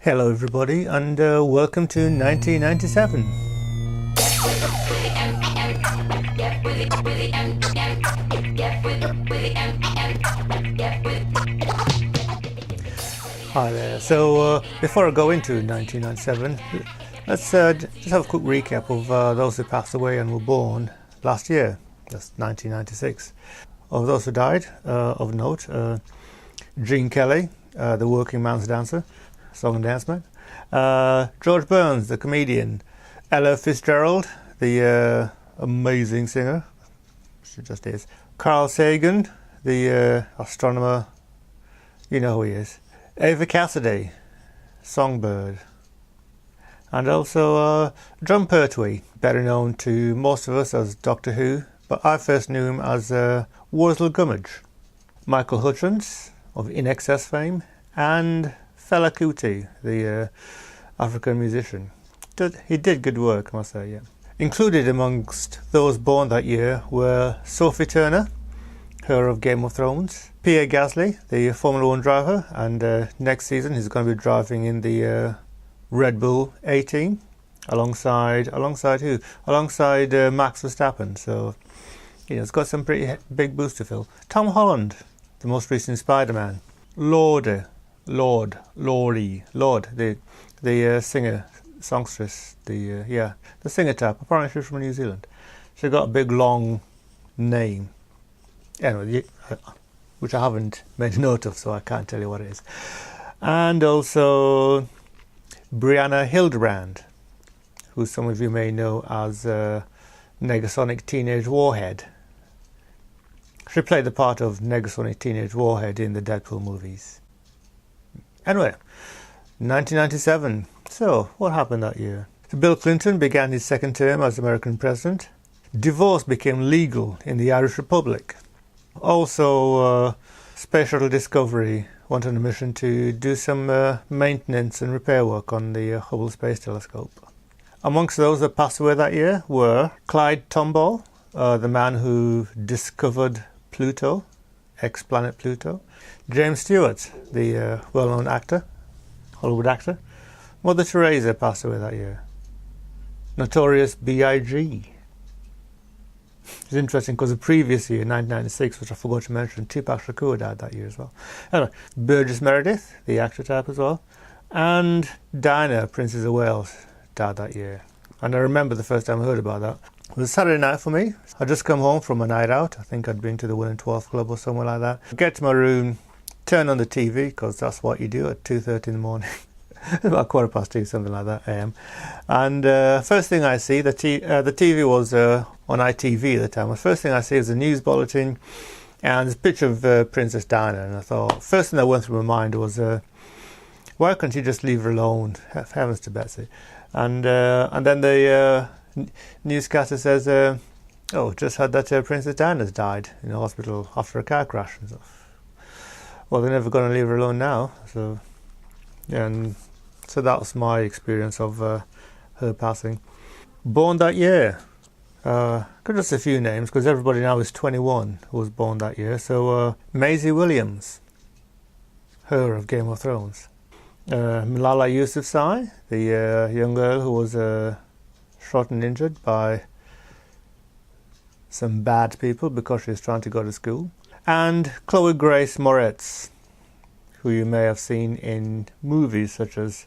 Hello everybody, and welcome to 1997. Hi there. So before I go into 1997, let's just have a quick recap of those who passed away and were born last year. That's 1996. Of those who died, of note, Gene Kelly, the working man's dancer, song and dance man. George Burns, the comedian. Ella Fitzgerald, the amazing singer. She just is. Carl Sagan, the astronomer. You know who he is. Ava Cassidy, Songbird. And also John Pertwee, better known to most of us as Doctor Who, but I first knew him as Wurzel Gummidge. Michael Hutchence, of In Excess fame, and Fela Kuti, the African musician. He did good work, I must say, yeah. Included amongst those born that year were Sophie Turner, her of Game of Thrones, Pierre Gasly, the Formula 1 driver, and next season he's going to be driving in the Red Bull 18, alongside who? Alongside Max Verstappen, so it's got some pretty big boots to fill. Tom Holland, the most recent Spider-Man. Lord, the singer, songstress, the singer type. Apparently she's from New Zealand. She got a big long name. Anyway, which I haven't made a note of, so I can't tell you what it is. And also Brianna Hildebrand, who some of you may know as Negasonic Teenage Warhead. She played the part of Negasonic Teenage Warhead in the Deadpool movies. Anyway, 1997. So, what happened that year? So Bill Clinton began his second term as American president. Divorce became legal in the Irish Republic. Also, Space Shuttle Discovery went on a mission to do some maintenance and repair work on the Hubble Space Telescope. Amongst those that passed away that year were Clyde Tombaugh, the man who discovered Pluto, ex-planet Pluto. James Stewart, the well-known actor, Hollywood actor. Mother Teresa passed away that year. Notorious B.I.G. It's interesting because the previous year, 1996, which I forgot to mention, Tupac Shakur died that year as well. Anyway, Burgess Meredith, the actor type as well. And Diana, Princess of Wales, died that year. And I remember the first time I heard about that. It was a Saturday night for me. I'd just come home from a night out. I think I'd been to the 1 and 12 club or somewhere like that. Get to my room, turn on the TV, because that's what you do at 2:30 in the morning. About 2:15, something like that, AM. And first thing I see, the TV was on ITV at the time. The first thing I see is a news bulletin and this picture of Princess Diana. And I thought, first thing that went through my mind was, why couldn't you just leave her alone? Heavens to Betsy. And then the newscaster says, just had that Princess Diana's died in the hospital after a car crash and stuff. Well, they're never going to leave her alone now. So, yeah, and so that was my experience of her passing. Born that year. Just a few names, because everybody now is 21 who was born that year. So, Maisie Williams, her of Game of Thrones. Malala Yousafzai, the young girl who was shot and injured by some bad people because she was trying to go to school. And Chloe Grace Moretz, who you may have seen in movies such as,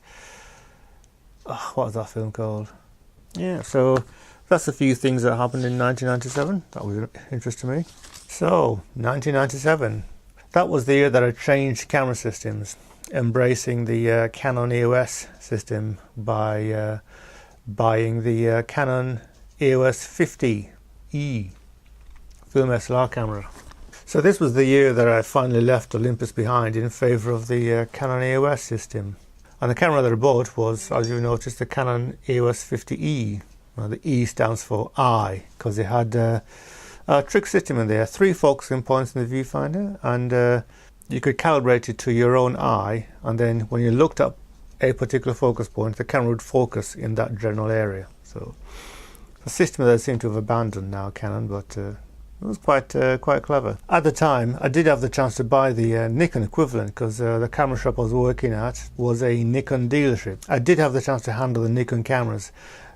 what was that film called? Yeah, so that's a few things that happened in 1997. That was of interest to me. So, 1997. That was the year that I changed camera systems, embracing the Canon EOS system by buying the Canon EOS 50E film SLR camera. So this was the year that I finally left Olympus behind in favour of the Canon EOS system. And the camera that I bought was, as you noticed, the Canon EOS 50E. Well, the E stands for eye, because it had a trick system in there, 3 focusing points in the viewfinder, and you could calibrate it to your own eye, and then when you looked up a particular focus point, the camera would focus in that general area. So a system that I seem to have abandoned now, Canon, but It was quite clever. At the time, I did have the chance to buy the Nikon equivalent because the camera shop I was working at was a Nikon dealership. I did have the chance to handle the Nikon cameras,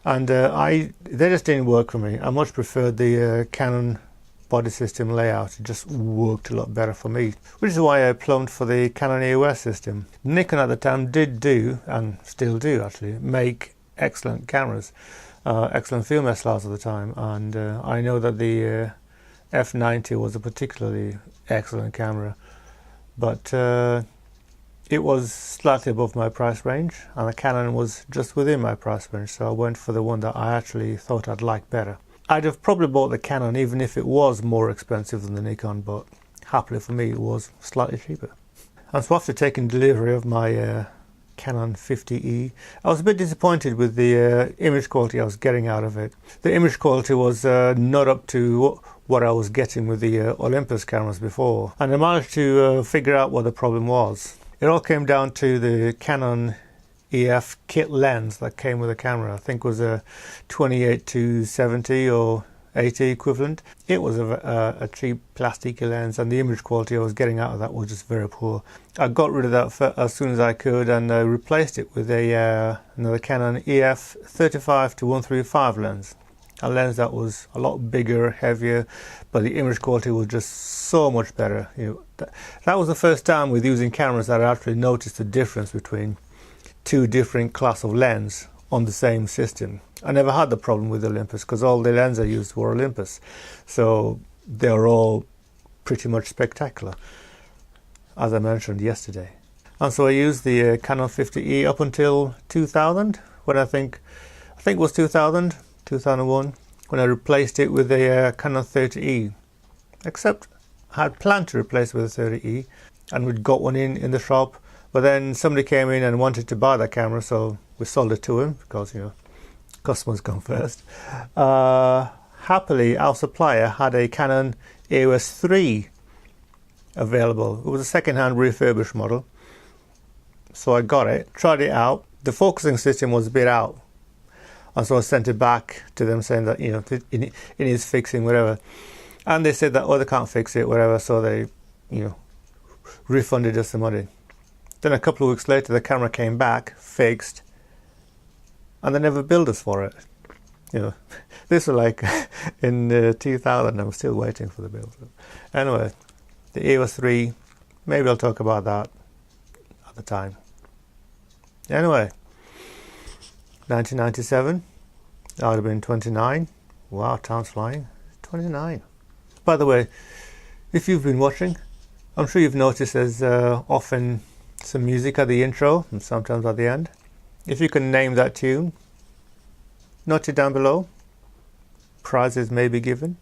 and they just didn't work for me. I much preferred the Canon body system layout. It just worked a lot better for me, which is why I plumbed for the Canon EOS system. Nikon at the time did do, and still do actually, make excellent cameras, excellent film SLRs at the time, and I know that the F90 was a particularly excellent camera, but it was slightly above my price range, and the Canon was just within my price range, so I went for the one that I actually thought I'd like better. I'd have probably bought the Canon even if it was more expensive than the Nikon, but happily for me it was slightly cheaper. And so after taking delivery of my Canon 50E, I was a bit disappointed with the image quality I was getting out of it. The image quality was not up to what I was getting with the Olympus cameras before, and I managed to figure out what the problem was. It all came down to the Canon EF kit lens that came with the camera. I think it was a 28 to 70 or 80 equivalent. It was a cheap plastic lens, and the image quality I was getting out of that was just very poor. I got rid of that as soon as I could, and replaced it with another Canon EF 35 to 135 lens. A lens that was a lot bigger, heavier, but the image quality was just so much better. That was the first time with using cameras that I actually noticed the difference between two different class of lens on the same system. I never had the problem with Olympus because all the lenses I used were Olympus, so they were all pretty much spectacular, as I mentioned yesterday. And so I used the Canon 50E up until 2000, when I think it was 2001, when I replaced it with a Canon 30E. Except I had planned to replace it with a 30E, and we'd got one in the shop, but then somebody came in and wanted to buy that camera, so we sold it to him because, customers come first. Happily, our supplier had a Canon EOS 3 available. It was a second-hand refurbished model, so I got it, tried it out. The focusing system was a bit out, and so I sent it back to them saying that it needs fixing, whatever. And they said that they can't fix it, whatever. So they refunded us the money. Then a couple of weeks later, the camera came back, fixed, and they never billed us for it. This was like in 2000. I'm still waiting for the bill. So anyway, the EOS 3, maybe I'll talk about that at the time. Anyway, 1997, I would have been 29. Wow, time's flying. 29. By the way, if you've been watching, I'm sure you've noticed there's often some music at the intro and sometimes at the end. If you can name that tune, note it down below. Prizes may be given.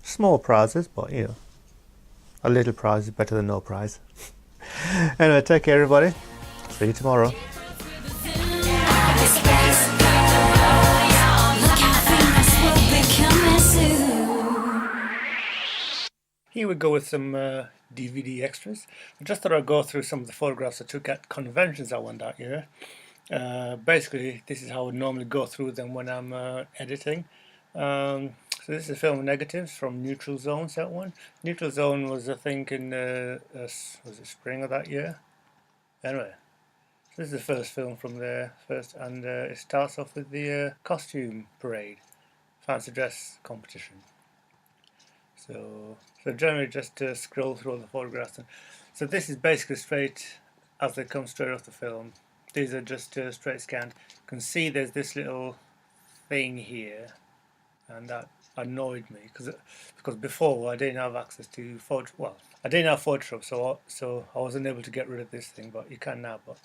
Small prizes, but a little prize is better than no prize. Anyway, take care everybody. See you tomorrow. Here we go with some DVD extras. I just thought I'd go through some of the photographs I took at conventions I went that year. Basically, this is how I would normally go through them when I'm editing. So this is a film of negatives from Neutral Zone, that one. Neutral Zone was, I think, in was it spring of that year? Anyway, so this is the first film from there, and it starts off with the costume parade, fancy dress competition. So generally just scroll through all the photographs. So this is basically straight as they come straight off the film. These are just straight scanned. You can see there's this little thing here, and that annoyed me because before I didn't have access to I didn't have Photoshop, so I wasn't able to get rid of this thing, but you can now. But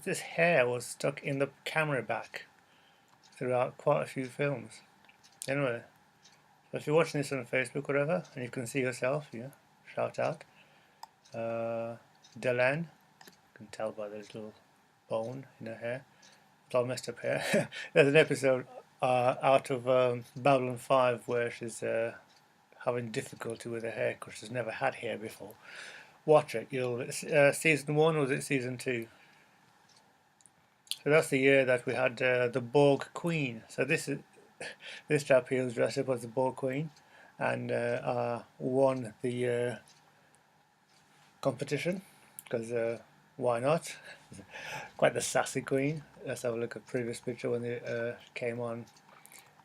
this hair was stuck in the camera back throughout quite a few films. Anyway. So if you're watching this on Facebook or whatever, and you can see yourself, shout out. Delenn, you can tell by the little bone in her hair. It's all messed up hair. There's an episode out of Babylon 5 where she's having difficulty with her hair because she's never had hair before. Watch it. Season 1, or was it season 2? So that's the year that we had the Borg Queen. So this chap here was dressed up as the Borg Queen, and won the competition because why not? Quite the sassy queen. Let's have a look at previous picture when they came on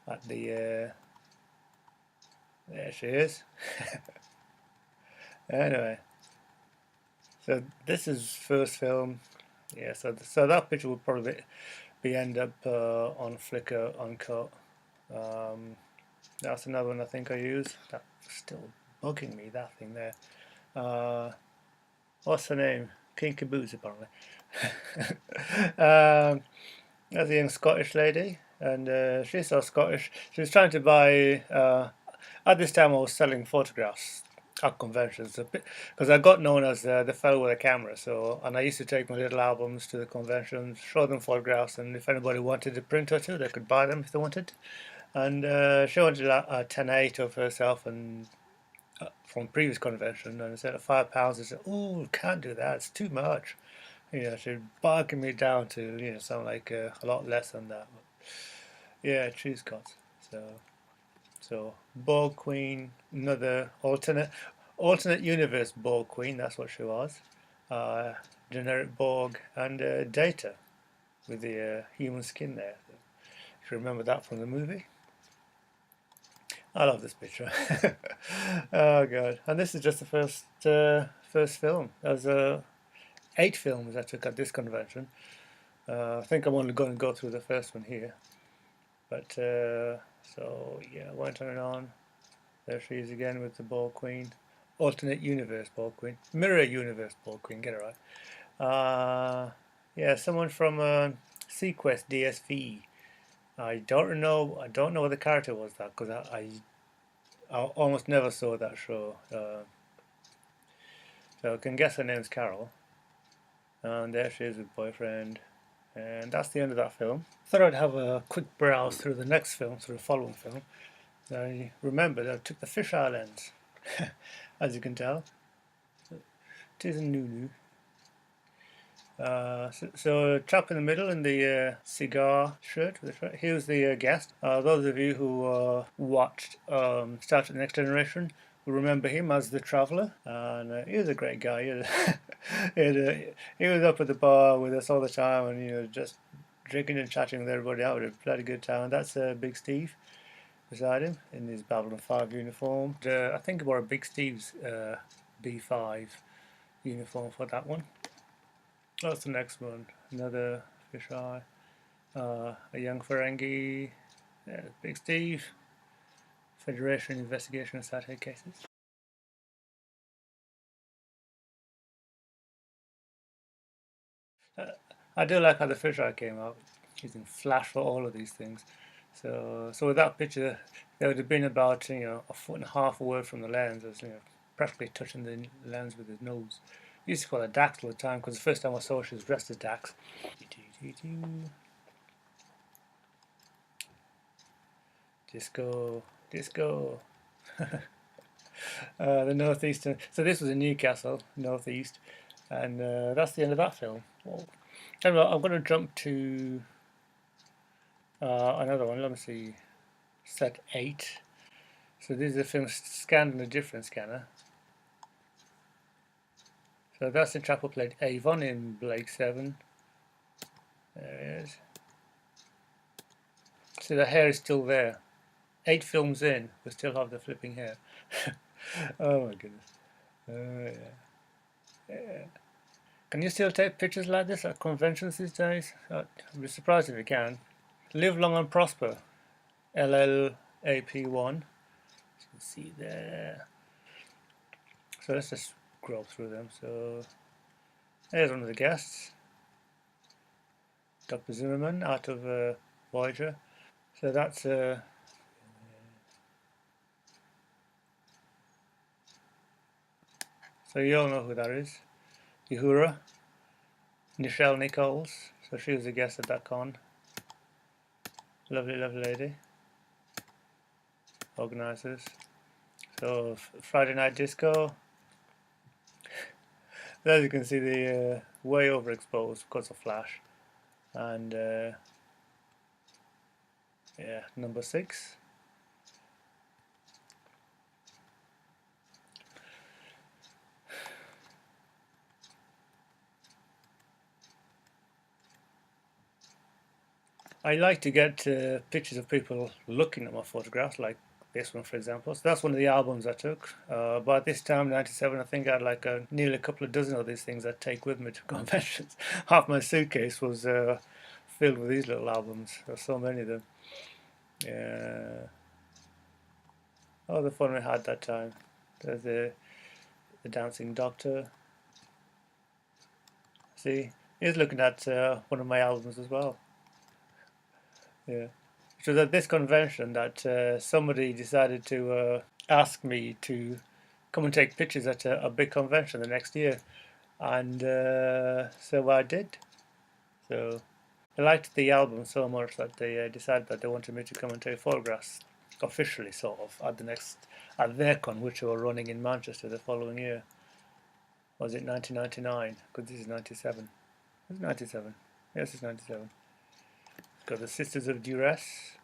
at the. There she is. Anyway, so this is first film. Yeah, so that picture will probably be end up on Flickr uncut. That's another one I think I use. That's still bugging me, that thing there. What's her name? King Caboose, apparently. That's a young Scottish lady, and she's so Scottish. She was trying to buy. At this time, I was selling photographs at conventions because I got known as the fellow with a camera. So, and I used to take my little albums to the conventions, show them photographs, and if anybody wanted a print or two, they could buy them if they wanted. And she wanted a 10.8 of herself and from previous convention, and instead of £5, I said, "Oh, can't do that. It's too much." She'd bargain me down to something like a lot less than that. But yeah, cheese cuts. So Ball Queen, another alternate universe Ball Queen. That's what she was. Generic Borg and Data with the human skin there. If you remember that from the movie. I love this picture. Oh god! And this is just the first film. There's 8 films I took at this convention. I think I'm only going to go through the first one here. But so yeah, went on and on. There she is again with the Ball Queen, alternate universe Ball Queen, mirror universe Ball Queen. Get it right. Yeah, someone from Sequest DSV. I don't know. I don't know what the character was that because I almost never saw that show. So I can guess her name's Carol. And there she is with boyfriend. And that's the end of that film. Thought I'd have a quick browse through the next film, through the following film. I remembered I took the fisheye lens, as you can tell. It is a Nunu. So chap in the middle in the cigar shirt, he was the guest. Those of you who watched Star Trek: The Next Generation will remember him as the Traveller, and he was a great guy. He was up at the bar with us all the time, and just drinking and chatting with everybody out. We had a bloody good time. That's Big Steve beside him in his Babylon 5 uniform. I think he wore a Big Steve's B5 uniform for that one. That's the next one. Another fisheye. A young Ferengi. Big Steve. Federation Investigation of Satellite Cases. I do like how the fisheye came out, using flash for all of these things. So with that picture, there would have been about a foot and a half away from the lens, as practically touching the lens with his nose. I used to call her Dax all the time because the first time I saw her, she was dressed as Dax. Disco, disco. The northeastern. So this was in Newcastle, northeast, and that's the end of that film. Well, anyway, I'm going to jump to another one. Let me see. Set 8. So this is a film scanned in a different scanner. So that's the chap who played Avon in Blake 7. There it is. See, the hair is still there. 8 films in, we still have the flipping hair. Oh my goodness. Yeah. Can you still take pictures like this at conventions these days? I'd be surprised if you can. Live long and prosper. LLAP1. As you can see there. So let's just scroll through them. So there's one of the guests. Dr. Zimmerman out of Voyager. So that's so you all know who that is. Uhura. Nichelle Nichols. So she was a guest at that con. Lovely, lovely lady. Organisers. So Friday Night Disco. As you can see, the way overexposed because of flash. And yeah, number 6. I like to get pictures of people looking at my photographs, like this one, for example. So that's one of the albums I took. But this time, '97, I think I had like nearly a couple of dozen of these things I'd take with me to conventions. Half my suitcase was filled with these little albums. There's so many of them. Yeah. Oh, the fun we had that time. There's the dancing doctor. See, he's looking at one of my albums as well. Yeah. It was at this convention that somebody decided to ask me to come and take pictures at a big convention the next year, and so I did. So they liked the album so much that they decided that they wanted me to come and take photographs officially, sort of, at their con, which they were running in Manchester the following year. Was it 1999? Because this is 97. It's 97. Yes, it's 97. Got the Sisters of Duress.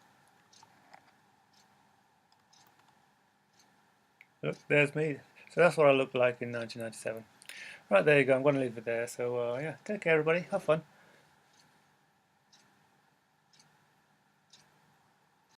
Look, there's me. So that's what I looked like in 1997. Right, there you go. I'm going to leave it there. So, yeah, take care, everybody. Have fun.